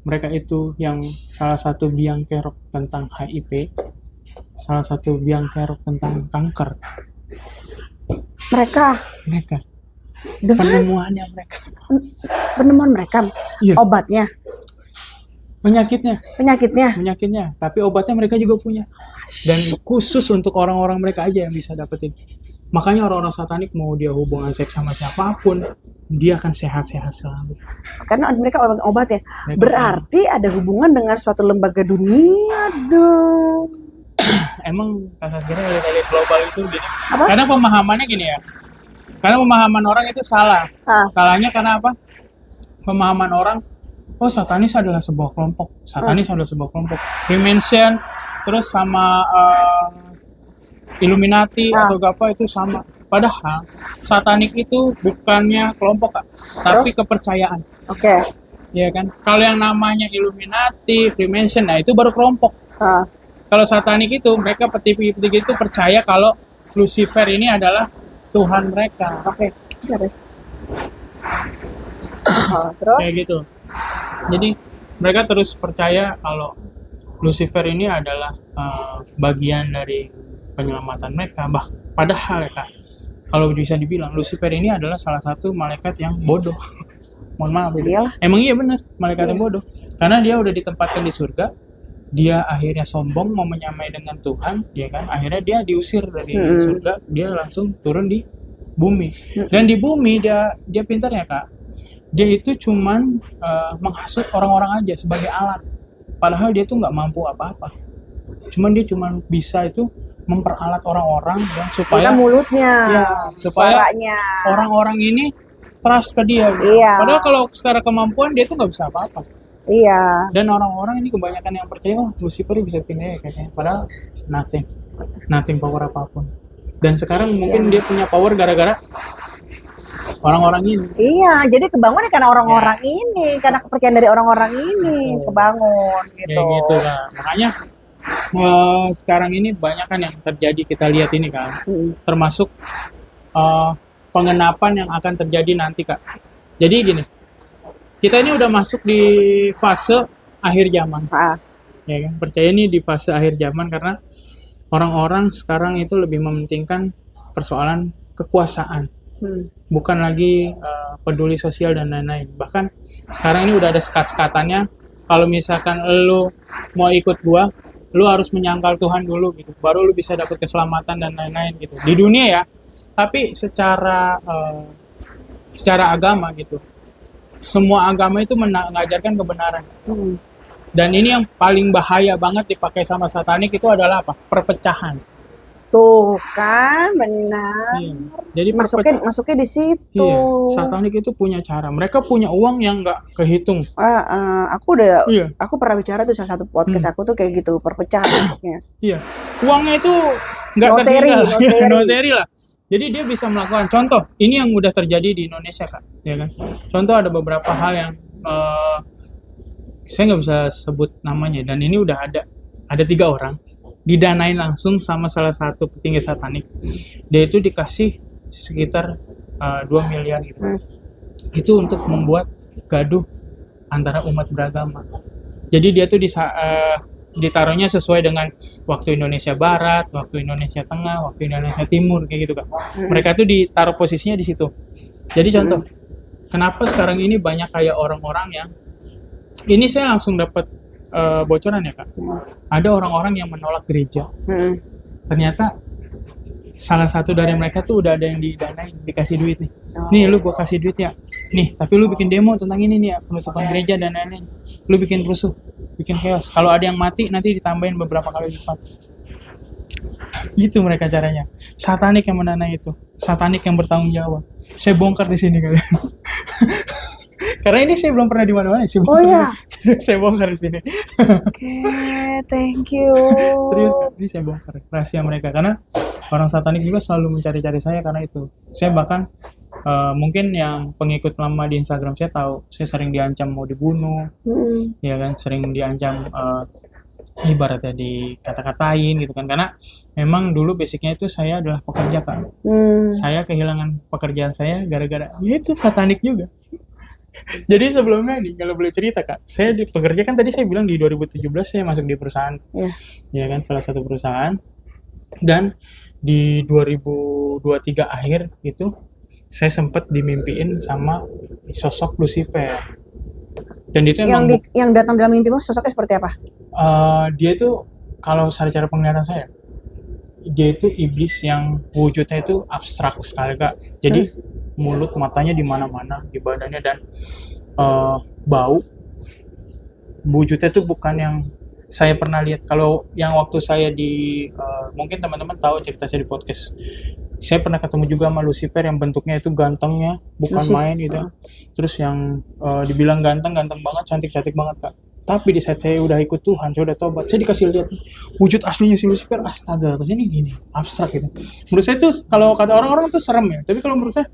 mereka itu yang salah satu biang kerok tentang HIV, salah satu biang kerok tentang kanker. Mereka Dengan dengan penemuannya mereka, penemuan mereka, Iya. obatnya, penyakitnya, tapi obatnya mereka juga punya. Dan khusus untuk orang-orang mereka aja yang bisa dapetin. Makanya orang-orang satanik mau dia hubungan seks sama siapapun, dia akan sehat-sehat selalu. karena mereka obat ya. Mereka Berarti ada hubungan dengan suatu lembaga dunia dong. Emang kasar kira elit-elit global itu gini. Apa? Karena pemahamannya gini ya. Karena pemahaman orang itu salah. Salahnya karena apa? Pemahaman orang, oh satanis adalah sebuah kelompok. Freemason, terus sama Illuminati atau apa itu sama. Padahal satanik itu bukannya kelompok Kak, tapi kepercayaan. Oke. Ya kan? Kalau yang namanya Illuminati, Freemason, nah itu baru kelompok. Kalau satanik itu mereka peti-peti itu percaya kalau Lucifer ini adalah Tuhan mereka. Oke. Terus? Kayak gitu. Jadi mereka terus percaya kalau Lucifer ini adalah bagian dari penyelamatan mereka. Padahal ya Kak, kalau bisa dibilang Lucifer ini adalah salah satu malaikat yang bodoh. Mohon maaf itu. Emang iya benar, malaikat yang bodoh. Karena dia udah ditempatkan di surga, dia akhirnya sombong mau menyamai dengan Tuhan, ya kan? Akhirnya dia diusir dari surga, dia langsung turun di bumi. Dan di bumi dia pintarnya Kak. Dia itu cuman menghasut orang-orang aja sebagai alat. Padahal dia tuh nggak mampu apa-apa. Cuman dia cuman bisa itu memperalat orang-orang ya, supaya mulutnya, ya, supaya suaranya, orang-orang ini trust ke dia. Gitu. Iya. Padahal kalau secara kemampuan dia tuh nggak bisa apa-apa. Iya. Dan orang-orang ini kebanyakan yang percaya, oh Lucifer bisa pindah ya kayaknya. Padahal nothing power apapun. Dan sekarang mungkin dia punya power gara-gara orang-orang ini. Iya, jadi kebangun karena orang-orang ini, karena kepercayaan dari orang-orang ini kebangun gitu. Kayak gitu Kak. Makanya sekarang ini banyak kan yang terjadi, kita lihat ini kan. Termasuk pengenapan yang akan terjadi nanti Kak. Jadi gini, kita ini udah masuk di fase akhir zaman. Ya kan? Percaya ini di fase akhir zaman karena orang-orang sekarang itu lebih mementingkan persoalan kekuasaan. Bukan lagi peduli sosial dan lain-lain. Bahkan sekarang ini udah ada sekat-sekatannya. Kalau misalkan lu mau ikut gua, lu harus menyangkal Tuhan dulu gitu. Baru lu bisa dapat keselamatan dan lain-lain gitu. Di dunia ya. Tapi secara agama gitu. Semua agama itu mengajarkan kebenaran. Dan ini yang paling bahaya banget dipakai sama satanik itu adalah apa? Perpecahan. Tuh kan, benar. Jadi masuknya di situ. Iya, satanik itu punya cara. Mereka punya uang yang nggak kehitung. Aku pernah bicara tuh salah satu podcast aku tuh kayak gitu, perpecahan masuknya. Iya, uangnya itu nggak tertinggal. No seri lah. Jadi dia bisa melakukan. Contoh, ini yang udah terjadi di Indonesia Kak, ya kan? Contoh ada beberapa hal yang saya nggak bisa sebut namanya, dan ini udah ada 3 orang didanain langsung sama salah satu petinggi satanik. Dia itu dikasih sekitar 2 miliar gitu. Itu untuk membuat gaduh antara umat beragama. Jadi dia tuh ditaruhnya sesuai dengan waktu Indonesia Barat, waktu Indonesia Tengah, waktu Indonesia Timur kayak gitu Kak. Mereka tuh ditaruh posisinya di situ. Jadi contoh, kenapa sekarang ini banyak kayak orang-orang yang ini saya langsung dapat bocoran ya Kak. Ada orang-orang yang menolak gereja. Ternyata salah satu dari mereka tuh udah ada yang didanain, dikasih duit nih. Nih lu gua kasih duit ya. Nih, tapi lu bikin demo tentang ini nih ya, penutupan gereja dan lain-lain. Lu bikin rusuh, bikin chaos. Kalau ada yang mati nanti ditambahin beberapa kali lipat. Gitu mereka caranya. Satanik yang mendanai itu. Satanik yang bertanggung jawab. Saya bongkar di sini kalian. Karena ini saya belum pernah di mana-mana. Oh ya. Saya bongkar di sini. Oke, thank you. Serius, ini saya bongkar rahasia mereka karena orang satanik juga selalu mencari-cari saya karena itu. Saya bahkan mungkin yang pengikut lama di Instagram saya tahu, saya sering diancam mau dibunuh, ya kan, sering diancam ibaratnya dikata-katain gitu kan, karena memang dulu basicnya itu saya adalah pekerja kan. Saya kehilangan pekerjaan saya gara-gara ya itu satanik juga. Jadi sebelumnya nih, kalau boleh cerita Kak, saya bekerja kan tadi saya bilang di 2017 saya masuk di perusahaan, ya kan, salah satu perusahaan, dan di 2023 akhir itu saya sempat dimimpiin sama sosok Lucifer, dan itu emang yang datang dalam mimpimu sosoknya seperti apa? Dia itu kalau secara penglihatan saya, dia itu iblis yang wujudnya itu abstrak sekali Kak. Jadi mulut matanya di mana-mana di badannya, dan bau wujudnya tuh bukan yang saya pernah lihat. Kalau yang waktu saya di mungkin teman-teman tahu cerita saya di podcast, saya pernah ketemu juga sama Lucifer yang bentuknya itu gantengnya bukan main gitu. Terus yang dibilang ganteng banget, cantik banget Kak. Tapi di saat saya udah ikut Tuhan, saya udah tobat, saya dikasih lihat wujud aslinya si Lucifer. Astaga, ternyata ini gini, abstrak gitu. Menurut saya tuh kalau kata orang-orang tuh serem ya, tapi kalau menurut saya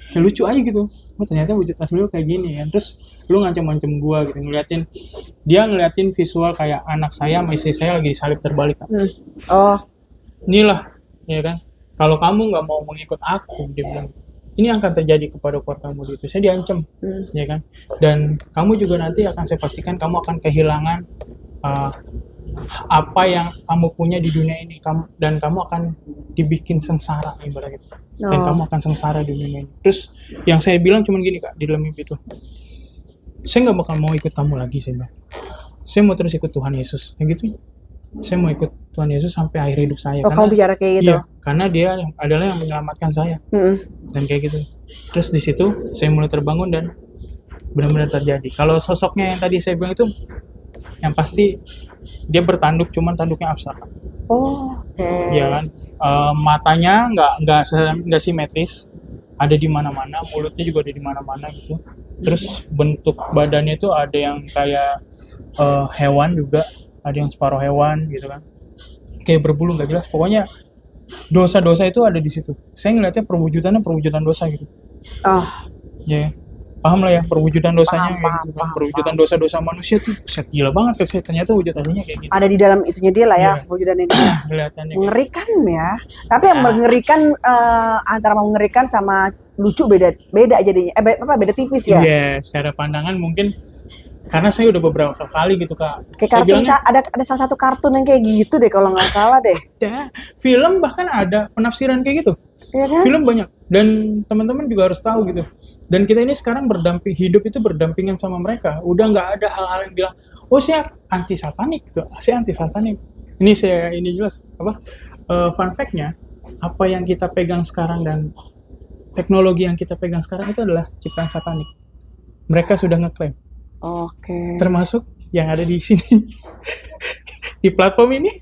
kayak lucu aja gitu. Oh ternyata wujud asli lu kayak gini kan. Terus lu ngancem-ngancem gua gitu, ngeliatin visual kayak anak saya sama istri saya lagi disalib terbalik Kak. Inilah, ya kan, kalau kamu nggak mau mengikut aku, dia bilang, ini akan terjadi kepada keluargamu gitu. Saya diancam, ya kan. Dan kamu juga nanti akan saya pastikan kamu akan kehilangan apa yang kamu punya di dunia ini, dan kamu akan dibikin sengsara ibaratnya gitu. Dan kamu akan sengsara di dunia ini. Terus yang saya bilang cuman gini Kak, di dalam mimpi itu, saya nggak bakal mau ikut kamu lagi, saya bilang. Saya mau terus ikut Tuhan Yesus, yang gitu. Saya mau ikut Tuhan Yesus sampai akhir hidup saya. Kamu bicara kayak gitu? Iya, karena dia adalah yang menyelamatkan saya. Dan kayak gitu. Terus di situ saya mulai terbangun dan benar-benar terjadi. Kalau sosoknya yang tadi saya bilang itu, yang pasti dia bertanduk, cuman tanduknya abstrak. Iya kan, matanya nggak simetris, ada di mana-mana, mulutnya juga ada di mana-mana gitu. Terus bentuk badannya itu ada yang kayak hewan juga, ada yang separuh hewan gitu kan, kayak berbulu nggak jelas. Pokoknya dosa-dosa itu ada di situ. Saya ngeliatnya perwujudan dosa gitu. Ya, paham lah ya perwujudan dosanya kayak gitu kan. Perwujudan dosa-dosa manusia tuh gila banget kan. Ternyata wujud aslinya kayak gitu. Ada di dalam itunya dia lah ya, wujudannya dia. Mengerikan ya. Tapi yang mengerikan antara mengerikan sama lucu beda jadinya. Beda tipis ya. Secara pandangan mungkin karena saya udah beberapa kali gitu Kak. Kayak kartun ada salah satu kartun yang kayak gitu deh kalau nggak salah deh. Ya, film bahkan ada penafsiran kayak gitu. Iya kan? Film banyak, dan teman-teman juga harus tahu gitu. Dan kita ini sekarang hidup itu berdampingan sama mereka. Udah nggak ada hal-hal yang bilang, oh saya anti satanik gitu. Saya anti satanik. Ini jelas fun fact-nya, apa yang kita pegang sekarang dan teknologi yang kita pegang sekarang itu adalah ciptaan satanik. Mereka sudah ngeklaim. Termasuk yang ada di sini di platform ini.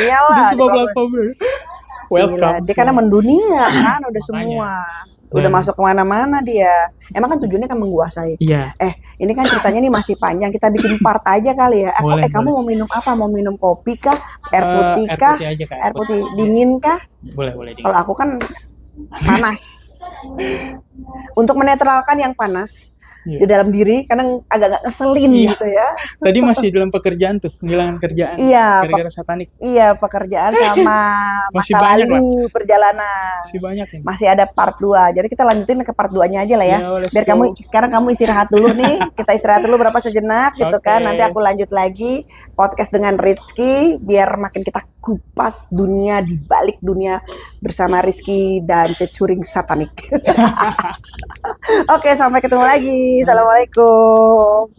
Iyalah. Di sebuah platform. Welcome. Dia karena mendunia kan udah semua. Udah masuk kemana-mana dia. Emang kan tujuannya kan menguasai. Iya. Ini kan ceritanya nih masih panjang. Kita bikin part aja kali ya. Boleh. Kamu mau minum apa? Mau minum kopi kah? Air putih kah? Air putih aja, Kak. Air putih dingin kah? Boleh dingin. Kalau aku kan panas. Untuk menetralkan yang panas di dalam diri, kadang agak ngeselin gitu ya. Tadi masih dalam pekerjaan tuh, kehilangan kerjaan. Gara-gara satanik. Iya, pekerjaan sama masa lalu perjalanan. Masih banyak nih. Masih ada part 2. Jadi kita lanjutin ke part 2-nya aja lah ya. Biar sekarang kamu istirahat dulu nih. Kita istirahat dulu berapa sejenak gitu kan. Nanti aku lanjut lagi podcast dengan Rizky biar makin kita kupas dunia di balik dunia bersama Rizky dan featuring satanik. Oke, sampai ketemu lagi. Assalamualaikum.